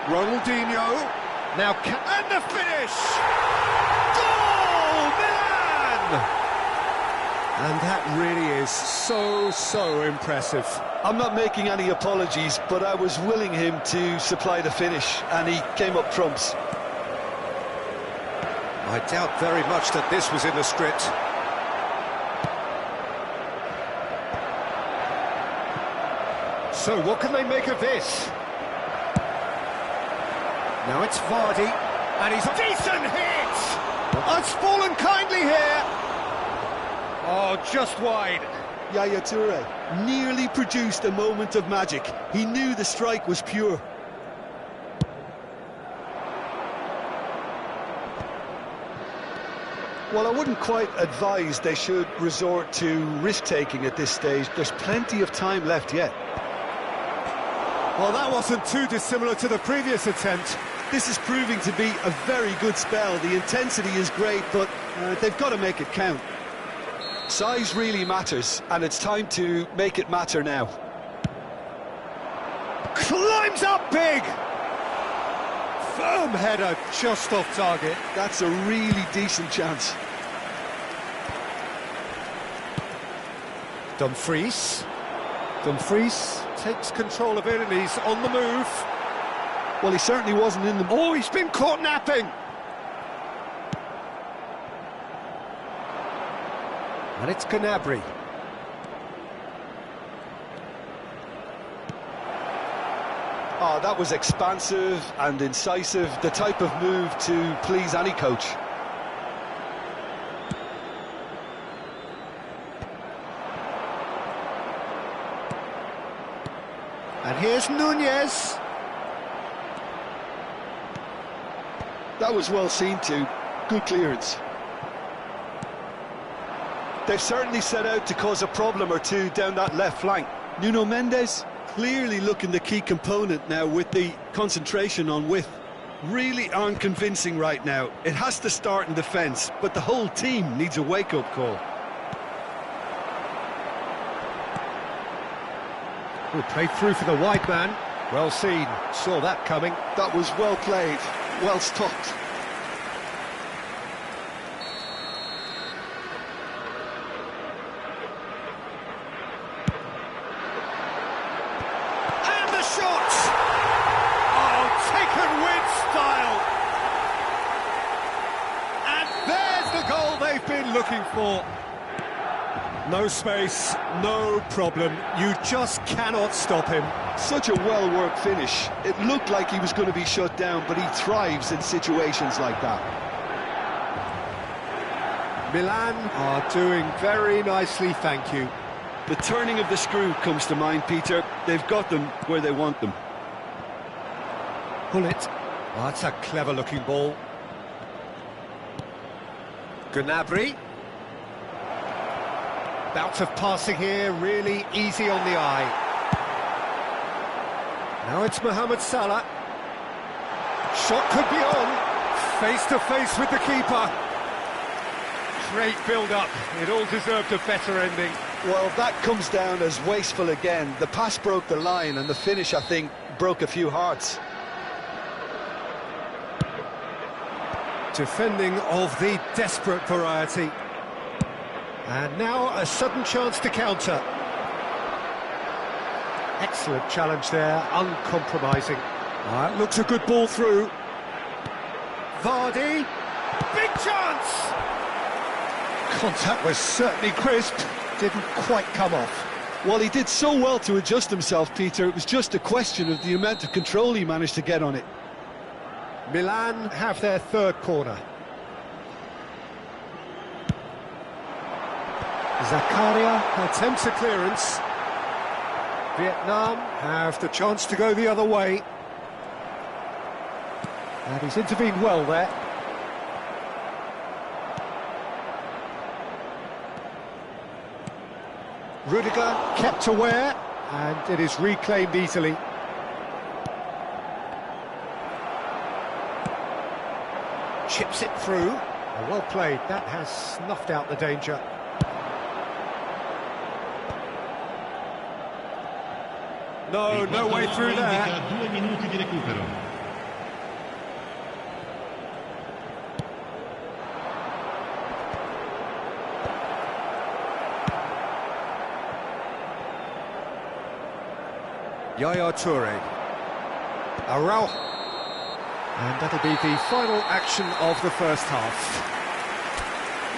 Ronaldinho. Now, and the finish! Goal! Milan! And that really is so impressive. I'm not making any apologies, but I was willing him to supply the finish, and he came up trumps. I doubt very much that this was in the script. So, what can they make of this? Now it's Vardy, and he's a decent hit! It's fallen kindly here! Oh, just wide. Yaya Toure nearly produced a moment of magic. He knew the strike was pure. Well, I wouldn't quite advise they should resort to risk-taking at this stage. There's plenty of time left yet. Well, that wasn't too dissimilar to the previous attempt. This is proving to be a very good spell. The intensity is great, but they've got to make it count. Size really matters, and it's time to make it matter now. Climbs up big! Firm header, just off target. That's a really decent chance. Dumfries takes control of it, and he's on the move. Well, he certainly wasn't in the... Oh, he's been caught napping! And it's Gnabry. Oh, that was expansive and incisive, the type of move to please any coach. And here's Nunez. That was well seen too. Good clearance. They've certainly set out to cause a problem or two down that left flank. Nuno Mendes clearly looking the key component now with the concentration on width. Really aren't convincing right now. It has to start in defence, but the whole team needs a wake-up call. Oh, played through for the wide man. Well seen. Saw that coming. That was well played. Well stopped. And the shot! Oh, taken with style! And there's the goal they've been looking for. No space, no problem. You just cannot stop him. Such a well-worked finish. It looked like he was going to be shut down, but he thrives in situations like that. Milan are doing very nicely, thank you. The turning of the screw comes to mind, Peter. They've got them where they want them. Pull it. Oh, that's a clever-looking ball. Gnabry. Bout of passing here, really easy on the eye. Now it's Mohamed Salah. Shot could be on. Face to face with the keeper. Great build-up. It all deserved a better ending. Well, that comes down as wasteful again. The pass broke the line, and the finish, I think, broke a few hearts. Defending of the desperate variety. And now a sudden chance to counter. Excellent challenge there, uncompromising. It looks a good ball through. Vardy, big chance! Contact was certainly crisp, didn't quite come off. Well, he did so well to adjust himself, Peter. It was just a question of the amount of control he managed to get on it. Milan have their third corner. Zakaria attempts a clearance. Vietnam have the chance to go the other way. And he's intervened well there. Rudiger kept aware, and it is reclaimed easily. Chips it through. Well played, that has snuffed out the danger. No way through there. 2 minuti di recupero. Yaya Toure. Araujo. And that'll be the final action of the first half.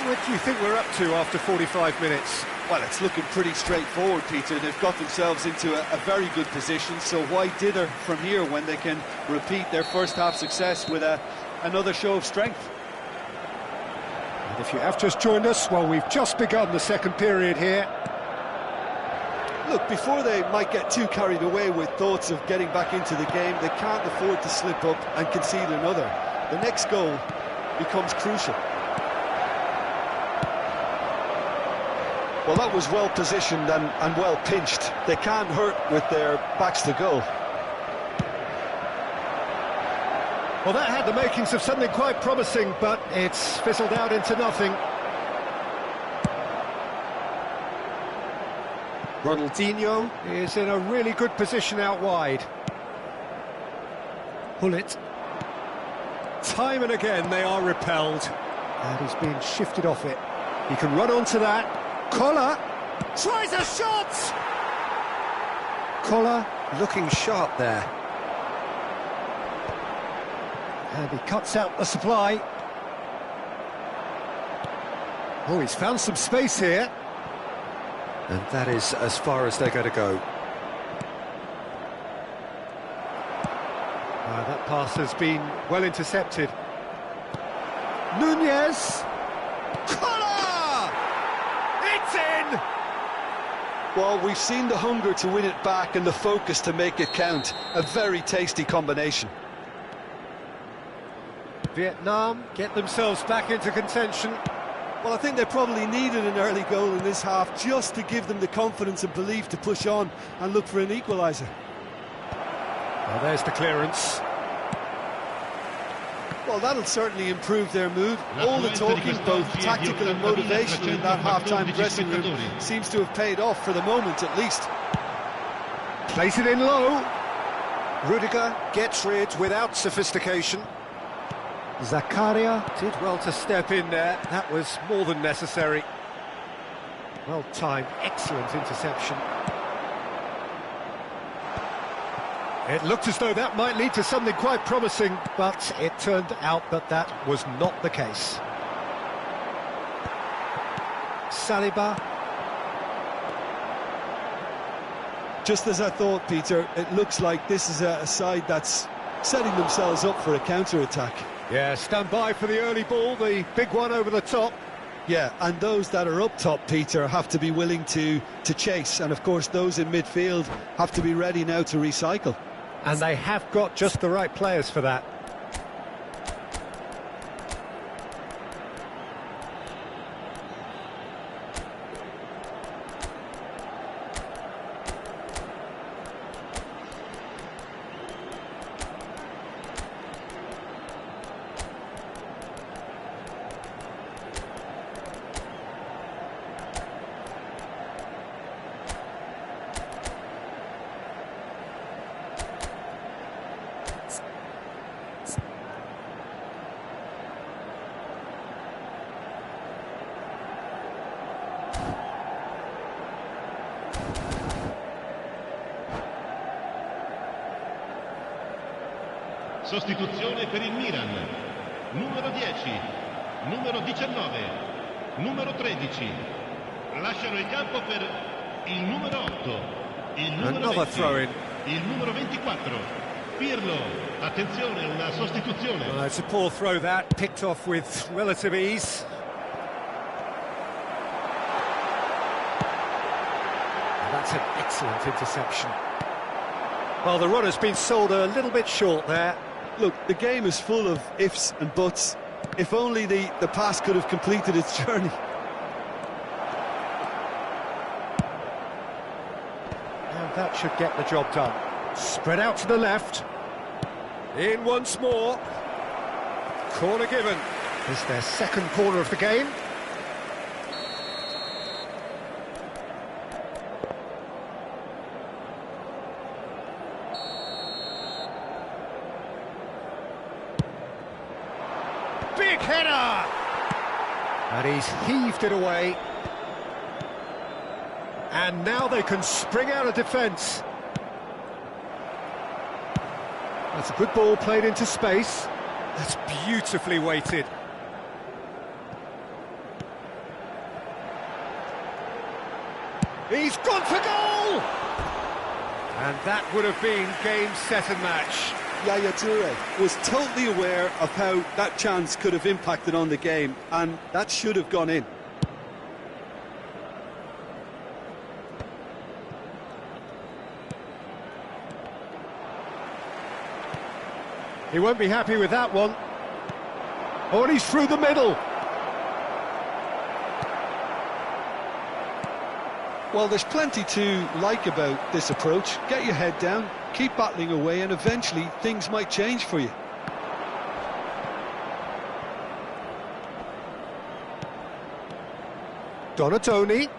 What do you think we're up to after 45 minutes? Well, it's looking pretty straightforward, Peter. They've got themselves into a very good position, so why dither from here when they can repeat their first half success with another show of strength? And if you have just joined us, well, we've just begun the second period here. Look, before they might get too carried away with thoughts of getting back into the game, they can't afford to slip up and concede another. The next goal becomes crucial. Well, that was well positioned and well pinched. They can't hurt with their backs to goal. Well, that had the makings of something quite promising, but it's fizzled out into nothing. Ronaldinho is in a really good position out wide. Pull it. Time and again they are repelled. And he's being shifted off it. He can run onto that. Collar tries a shot! Collar looking sharp there. And he cuts out the supply. Oh, he's found some space here. And that is as far as they're going to go. That pass has been well intercepted. Nunez! Collar! It's in! Well, we've seen the hunger to win it back and the focus to make it count. A very tasty combination. Vietnam get themselves back into contention. Well, I think they probably needed an early goal in this half just to give them the confidence and belief to push on and look for an equaliser. Well, there's the clearance. Well, that'll certainly improve their mood. All the talking, both tactical and motivational, in that half-time dressing room seems to have paid off for the moment, at least. Plays it in low. Rudiger gets rid without sophistication. Zakaria did well to step in there. That was more than necessary. Well timed, excellent interception. It looked as though that might lead to something quite promising, but it turned out that that was not the case. Saliba. Just as I thought, Peter, it looks like this is a side that's setting themselves up for a counter-attack. Yeah, stand by for the early ball, the big one over the top. Yeah, and those that are up top, Peter, have to be willing to chase, and of course those in midfield have to be ready now to recycle. And they have got just the right players for that. Sostituzione per il Milan, numero 10, numero 19, numero 13, lasciano il campo per il numero 8, il numero 20, il numero 24, Pirlo, attenzione, una sostituzione. It's a poor throw that, picked off with relative ease. That's an excellent interception. Well, the runner's been sold a little bit short there. Look, the game is full of ifs and buts. If only the pass could have completed its journey. And that should get the job done. Spread out to the left. In once more. Corner given. It's their second corner of the game. Big header! And he's heaved it away. And now they can spring out of defence. That's a good ball played into space. That's beautifully weighted. He's gone for goal! And that would have been game, set and match. Yaya Toure was totally aware of how that chance could have impacted on the game, and that should have gone in. He won't be happy with that one. Oh, and he's through the middle. Well, there's plenty to like about this approach. Get your head down, keep battling away, and eventually things might change for you. Donatoni.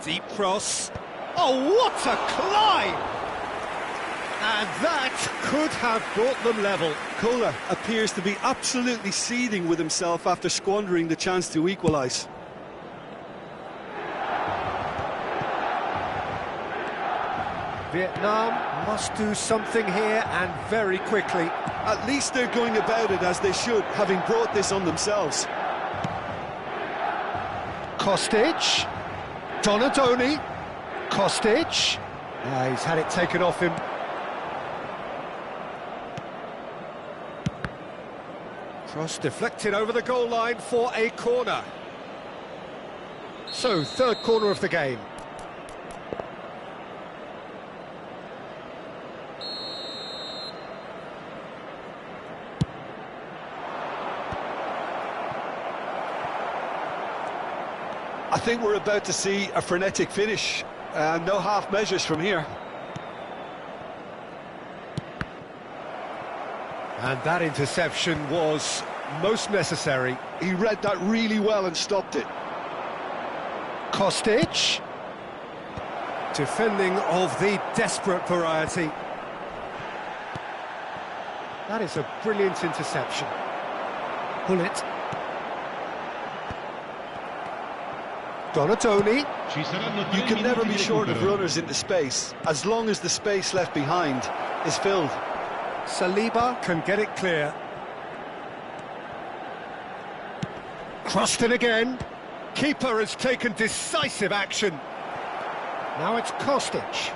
Deep cross. Oh, what a climb! And that could have brought them level. Kohler appears to be absolutely seething with himself after squandering the chance to equalise. Vietnam must do something here, and very quickly. At least they're going about it as they should, having brought this on themselves. Kostic. Donatoni. Kostic. He's had it taken off him. Cross deflected over the goal line for a corner. So, third corner of the game. I think we're about to see a frenetic finish. No half measures from here. And that interception was most necessary. He read that really well and stopped it. Kostic. Defending of the desperate variety. That is a brilliant interception. Bullet. Donatoni. You can never be short of runners into space, as long as the space left behind is filled. Saliba can get it clear. Crossed in again. Keeper has taken decisive action. Now it's Kostic.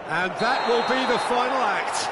And that will be the final act.